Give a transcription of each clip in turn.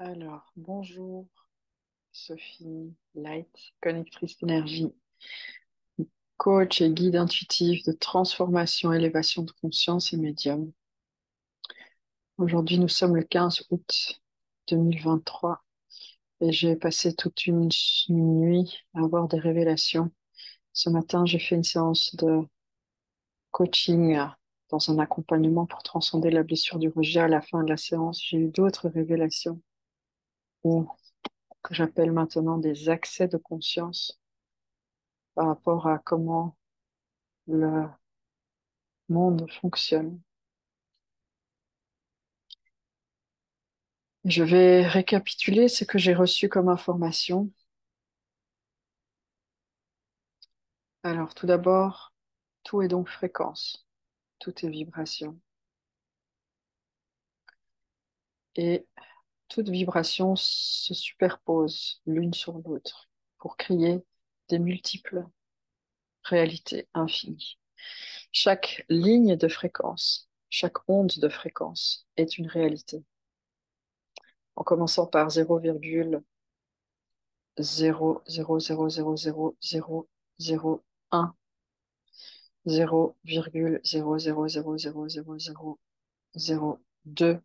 Alors, bonjour Sophie Light, connectrice d'énergie, coach et guide intuitif de transformation, élévation de conscience et médium. Aujourd'hui, nous sommes le 15 août 2023 et j'ai passé toute une nuit à avoir des révélations. Ce matin, j'ai fait une séance de coaching dans un accompagnement pour transcender la blessure du rejet. À la fin de la séance, j'ai eu d'autres révélations ou que j'appelle maintenant des accès de conscience par rapport à comment le monde fonctionne. Je vais récapituler ce que j'ai reçu comme information. Alors, tout d'abord, tout est donc fréquence, tout est vibration. Et toute vibration se superpose l'une sur l'autre pour créer des multiples réalités infinies. Chaque ligne de fréquence, chaque onde de fréquence est une réalité. En commençant par 0,000000001, 0,000000002,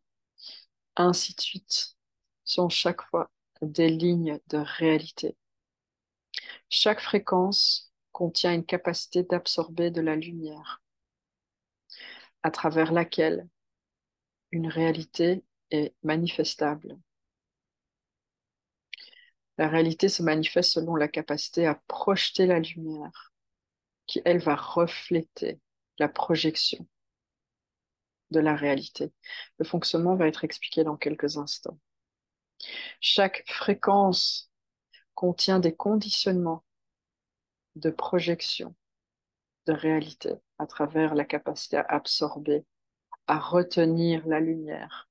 ainsi de suite, sont chaque fois des lignes de réalité. Chaque fréquence contient une capacité d'absorber de la lumière, à travers laquelle une réalité est manifestable. La réalité se manifeste selon la capacité à projeter la lumière, qui, elle, va refléter la projection de la réalité. Le fonctionnement va être expliqué dans quelques instants. Chaque fréquence contient des conditionnements de projection de réalité à travers la capacité à absorber, à retenir la lumière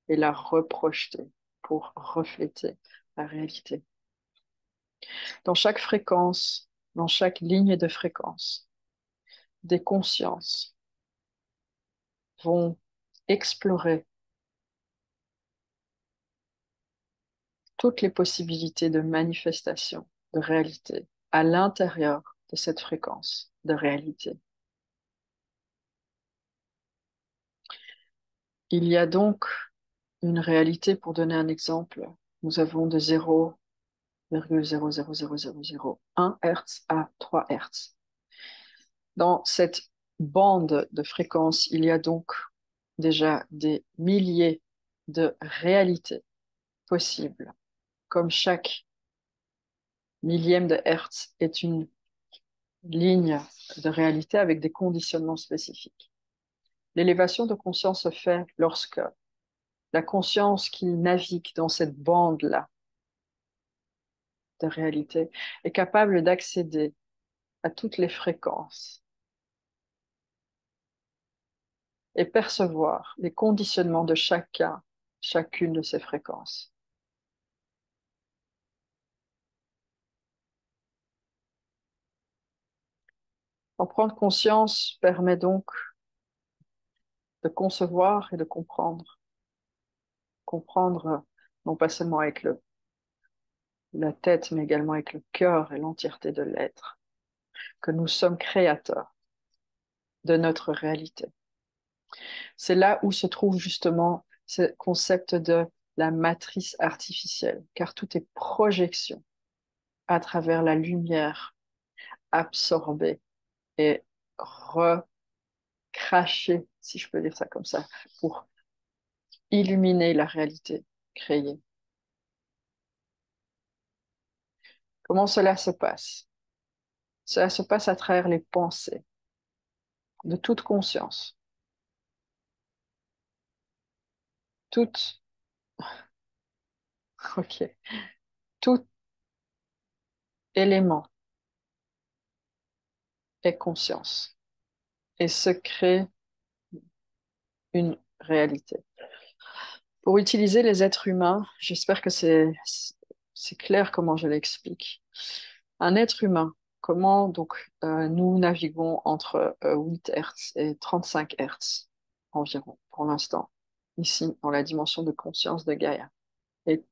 et la reprojeter pour refléter la réalité. Dans chaque fréquence, dans chaque ligne de fréquence, des consciences vont explorer toutes les possibilités de manifestation de réalité à l'intérieur de cette fréquence de réalité. Il y a donc une réalité, pour donner un exemple, nous avons de 0,0000001 Hertz à 3 Hertz. Dans cette bande de fréquences, il y a donc déjà des milliers de réalités possibles, comme chaque millième de Hertz est une ligne de réalité avec des conditionnements spécifiques. L'élévation de conscience se fait lorsque la conscience qui navigue dans cette bande-là de réalité est capable d'accéder à toutes les fréquences et percevoir les conditionnements de chacune de ces fréquences. En prendre conscience permet donc de concevoir et de comprendre. Comprendre non pas seulement avec la tête, mais également avec le cœur et l'entièreté de l'être, que nous sommes créateurs de notre réalité. C'est là où se trouve justement ce concept de la matrice artificielle, car tout est projection à travers la lumière absorbée et recrachée, si je peux dire ça comme ça, pour illuminer la réalité créée. Comment cela se passe? Cela se passe à travers les pensées de toute conscience. Toute, ok, tout élément est conscience et se crée une réalité. Pour utiliser les êtres humains, j'espère que c'est clair comment je l'explique. Un être humain, comment donc nous naviguons entre 8 Hertz et 35 Hertz environ pour l'instant, ici dans la dimension de conscience de Gaïa. Et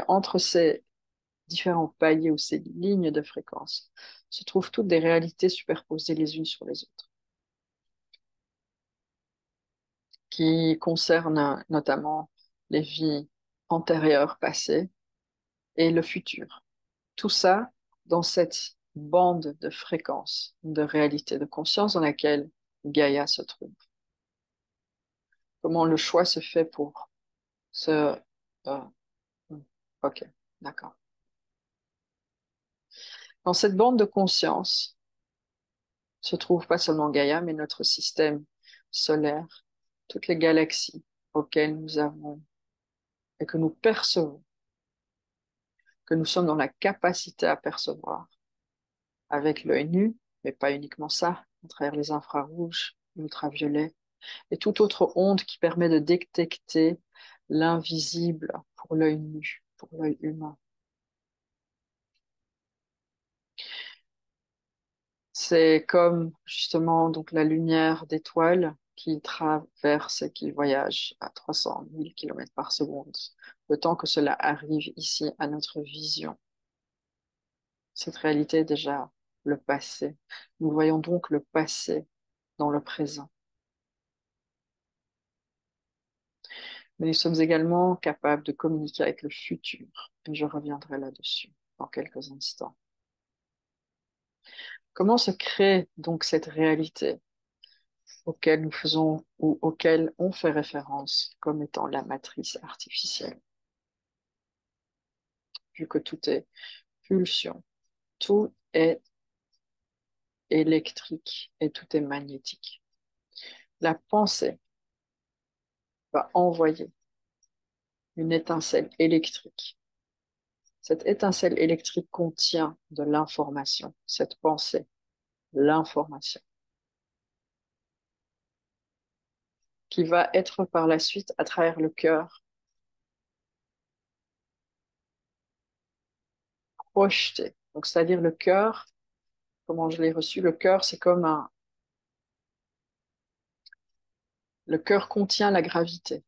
entre ces différents paliers ou ces lignes de fréquence se trouvent toutes des réalités superposées les unes sur les autres, qui concernent notamment les vies antérieures, passées et le futur. Tout ça dans cette bande de fréquence, de réalité, de conscience dans laquelle Gaïa se trouve. Comment le choix se fait pour ce... euh, ok, d'accord. Dans cette bande de conscience se trouve pas seulement Gaïa, mais notre système solaire, toutes les galaxies auxquelles nous avons et que nous percevons, que nous sommes dans la capacité à percevoir avec l'œil nu, mais pas uniquement ça, à travers les infrarouges, l'ultraviolet et toute autre onde qui permet de détecter l'invisible pour l'œil nu, pour l'œil humain. C'est comme justement donc la lumière d'étoiles qui traverse et qui voyage à 300 000 km par seconde, le temps que cela arrive ici à notre vision. Cette réalité est déjà le passé. Nous voyons donc le passé dans le présent. Mais nous sommes également capables de communiquer avec le futur. Et je reviendrai là-dessus dans quelques instants. Comment se crée donc cette réalité auquel nous faisons ou auquel on fait référence comme étant la matrice artificielle, vu que tout est pulsion, tout est électrique et tout est magnétique. La pensée va envoyer une étincelle électrique. Cette étincelle électrique contient de l'information, cette pensée, l'information, qui va être par la suite à travers le cœur projetée. Donc, c'est-à-dire le cœur, comment je l'ai reçu, le cœur, c'est comme un... Le cœur contient la gravité.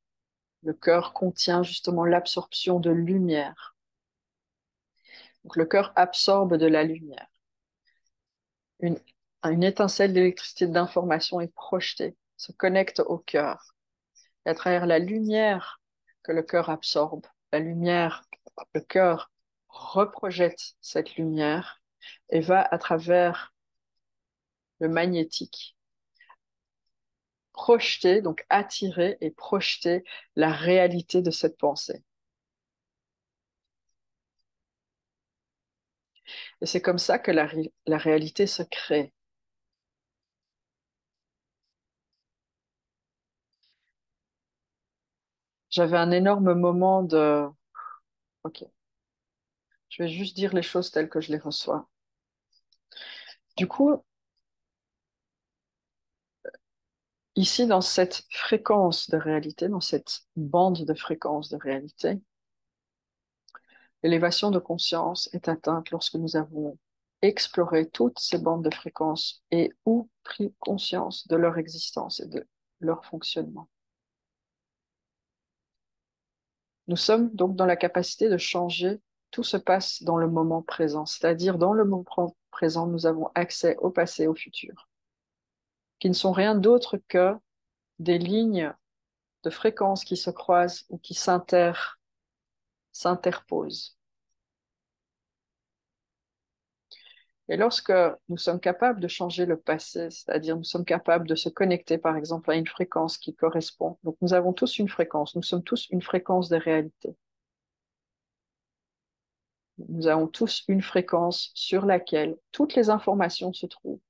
Le cœur contient justement l'absorption de lumière. Donc, le cœur absorbe de la lumière. Une, une étincelle d'électricité d'information est projetée, se connecte au cœur. Et à travers la lumière que le cœur absorbe, la lumière, le cœur reprojette cette lumière et va à travers le magnétique projeter, donc attirer et projeter la réalité de cette pensée. Et c'est comme ça que la réalité se crée. J'avais un énorme moment de... Ok, je vais juste dire les choses telles que je les reçois. Du coup, ici, dans cette fréquence de réalité, dans cette bande de fréquence de réalité, l'élévation de conscience est atteinte lorsque nous avons exploré toutes ces bandes de fréquences et ou pris conscience de leur existence et de leur fonctionnement. Nous sommes donc dans la capacité de changer. Tout se passe dans le moment présent, c'est-à-dire dans le moment présent, nous avons accès au passé et au futur, qui ne sont rien d'autre que des lignes de fréquences qui se croisent ou qui s'interposent. Et lorsque nous sommes capables de changer le passé, c'est-à-dire nous sommes capables de se connecter par exemple à une fréquence qui correspond, donc nous avons tous une fréquence, nous sommes tous une fréquence de réalité. Nous avons tous une fréquence sur laquelle toutes les informations se trouvent,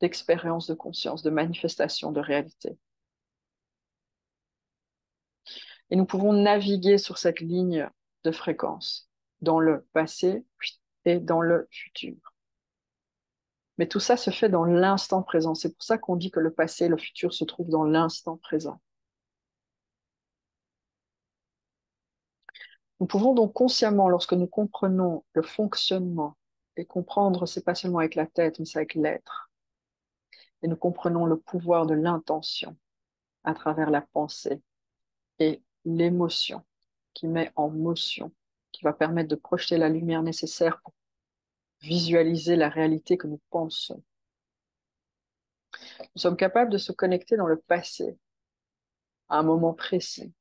d'expérience, de conscience, de manifestation, de réalité. Et nous pouvons naviguer sur cette ligne de fréquence dans le passé et dans le futur. Mais tout ça se fait dans l'instant présent. C'est pour ça qu'on dit que le passé et le futur se trouvent dans l'instant présent. Nous pouvons donc consciemment, lorsque nous comprenons le fonctionnement, et comprendre, c'est pas seulement avec la tête, mais c'est avec l'être, et nous comprenons le pouvoir de l'intention à travers la pensée et l'émotion. qui met en motion, qui va permettre de projeter la lumière nécessaire pour visualiser la réalité que nous pensons. Nous sommes capables de se connecter dans le passé, à un moment précis,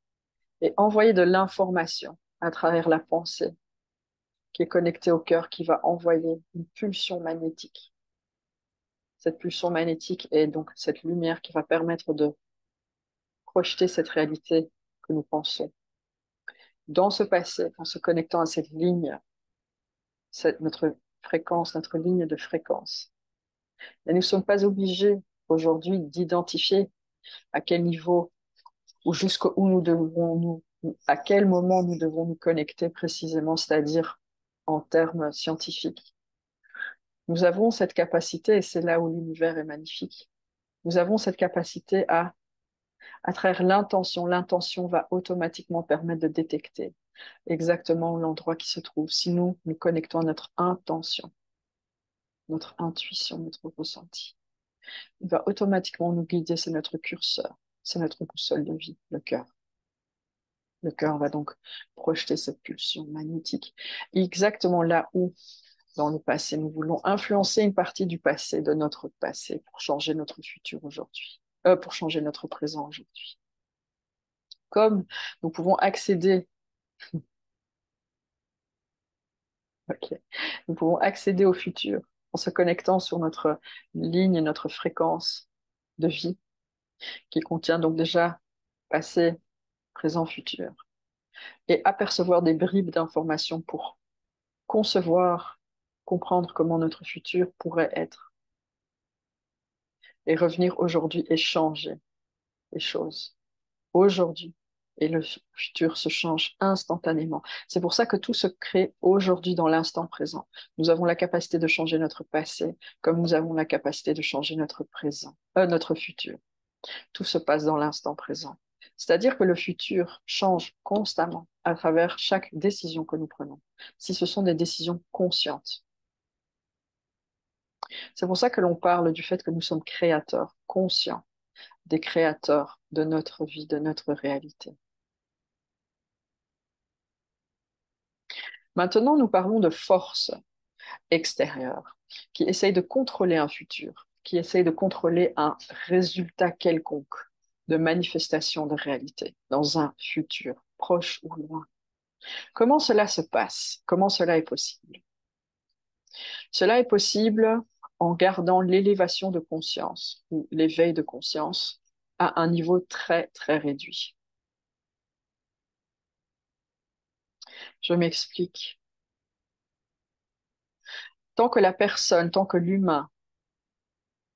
et envoyer de l'information à travers la pensée qui est connectée au cœur, qui va envoyer une pulsion magnétique. Cette pulsion magnétique est donc cette lumière qui va permettre de projeter cette réalité que nous pensons. Dans ce passé, en se connectant à cette ligne, notre fréquence, notre ligne de fréquence. Et nous ne sommes pas obligés aujourd'hui d'identifier à quel niveau ou jusqu'où nous devons à quel moment nous devons nous connecter précisément, c'est-à-dire en termes scientifiques. Nous avons cette capacité, et c'est là où l'univers est magnifique. Nous avons cette capacité à travers l'intention. L'intention va automatiquement permettre de détecter exactement l'endroit qui se trouve. Si nous nous connectons à notre intention, notre intuition, notre ressenti, il va automatiquement nous guider. C'est notre curseur, c'est notre boussole de vie, le cœur. Le cœur va donc projeter cette pulsion magnétique exactement là où, dans le passé, nous voulons influencer une partie du passé, de notre passé, pour changer notre futur aujourd'hui, pour changer notre présent aujourd'hui. Comme nous pouvons accéder, ok, nous pouvons accéder au futur en se connectant sur notre ligne, notre fréquence de vie, qui contient donc déjà passé, présent, futur, et apercevoir des bribes d'informations pour concevoir, comprendre comment notre futur pourrait être et revenir aujourd'hui et changer les choses aujourd'hui. Et le futur se change instantanément. C'est pour ça que tout se crée aujourd'hui dans l'instant présent. Nous avons la capacité de changer notre passé comme nous avons la capacité de changer notre présent, notre futur. Tout se passe dans l'instant présent. C'est-à-dire que le futur change constamment à travers chaque décision que nous prenons, si ce sont des décisions conscientes. C'est pour ça que l'on parle du fait que nous sommes créateurs, conscients, des créateurs de notre vie, de notre réalité. Maintenant, nous parlons de forces extérieures qui essayent de contrôler un futur, qui essayent de contrôler un résultat quelconque de manifestation de réalité dans un futur, proche ou loin. Comment cela se passe? Comment cela est possible? Cela est possible en gardant l'élévation de conscience ou l'éveil de conscience à un niveau très, très réduit. Je m'explique. Tant que la personne, tant que l'humain,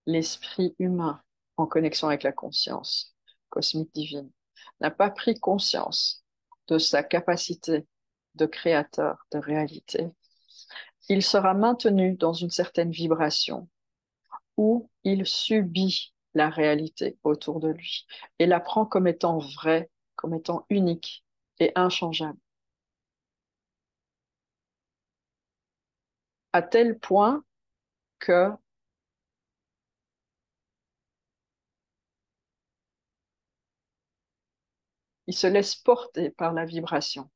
l'esprit humain en connexion avec la conscience cosmique divine, n'a pas pris conscience de sa capacité de créateur, de réalité, il sera maintenu dans une certaine vibration où il subit la réalité autour de lui et la prend comme étant vraie, comme étant unique et inchangeable. À tel point que il se laisse porter par la vibration.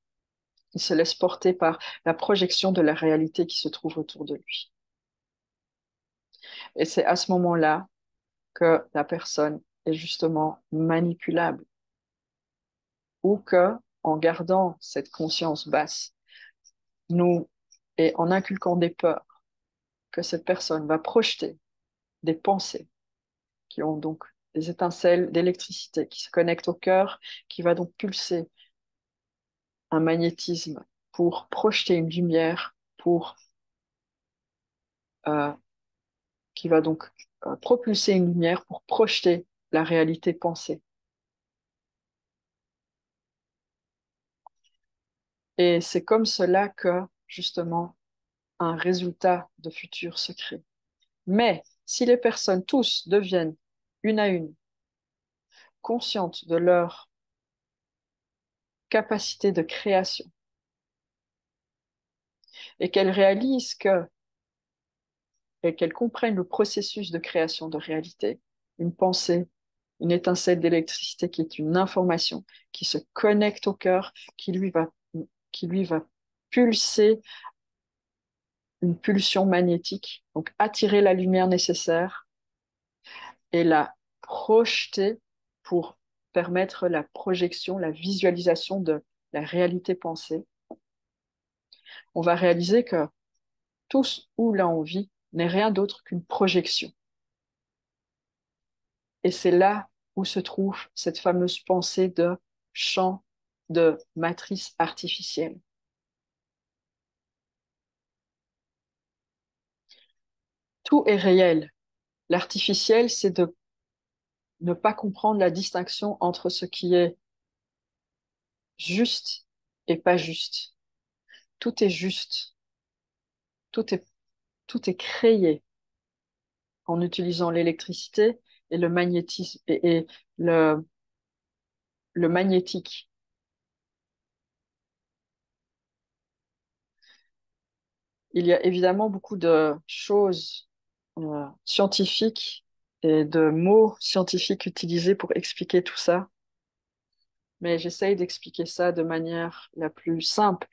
Il se laisse porter par la projection de la réalité qui se trouve autour de lui. Et c'est à ce moment-là que la personne est justement manipulable ou que, en gardant cette conscience basse, nous, et en inculquant des peurs, que cette personne va projeter des pensées qui ont donc des étincelles d'électricité qui se connectent au cœur, qui va donc pulser un magnétisme pour projeter une lumière, pour euh, qui va donc propulser une lumière pour projeter la réalité pensée. Et c'est comme cela que, justement, un résultat de futur se crée. Mais si les personnes tous deviennent une à une conscientes de leur capacité de création et qu'elles réalisent que et qu'elles comprennent le processus de création de réalité, une pensée, une étincelle d'électricité qui est une information qui se connecte au cœur, qui lui va pulser une pulsion magnétique, donc attirer la lumière nécessaire et la projeter pour permettre la projection, la visualisation de la réalité pensée. On va réaliser que tout où là on vit n'est rien d'autre qu'une projection. Et c'est là où se trouve cette fameuse pensée de champ de matrice artificielle. Tout est réel. L'artificiel, c'est de ne pas comprendre la distinction entre ce qui est juste et pas juste. Tout est juste. Tout est, tout est créé en utilisant l'électricité et le magnétisme et le magnétique. Il y a évidemment beaucoup de choses scientifiques et de mots scientifiques utilisés pour expliquer tout ça, mais j'essaye d'expliquer ça de manière la plus simple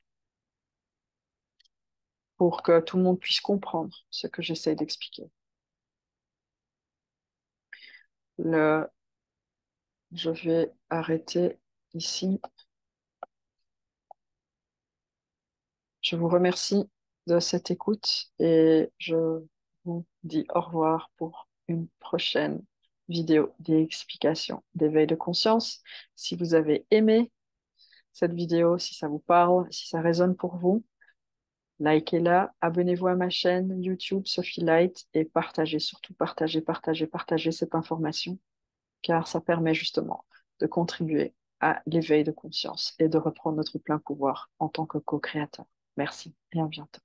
pour que tout le monde puisse comprendre ce que j'essaye d'expliquer. Le, je vais arrêter ici. Je vous remercie de cette écoute et je vous dis au revoir pour une prochaine vidéo d'explication d'éveil de conscience. Si vous avez aimé cette vidéo, si ça vous parle, si ça résonne pour vous, likez-la, abonnez-vous à ma chaîne YouTube Sophie Light et partagez, surtout partagez cette information car ça permet justement de contribuer à l'éveil de conscience et de reprendre notre plein pouvoir en tant que co-créateur. Merci et à bientôt.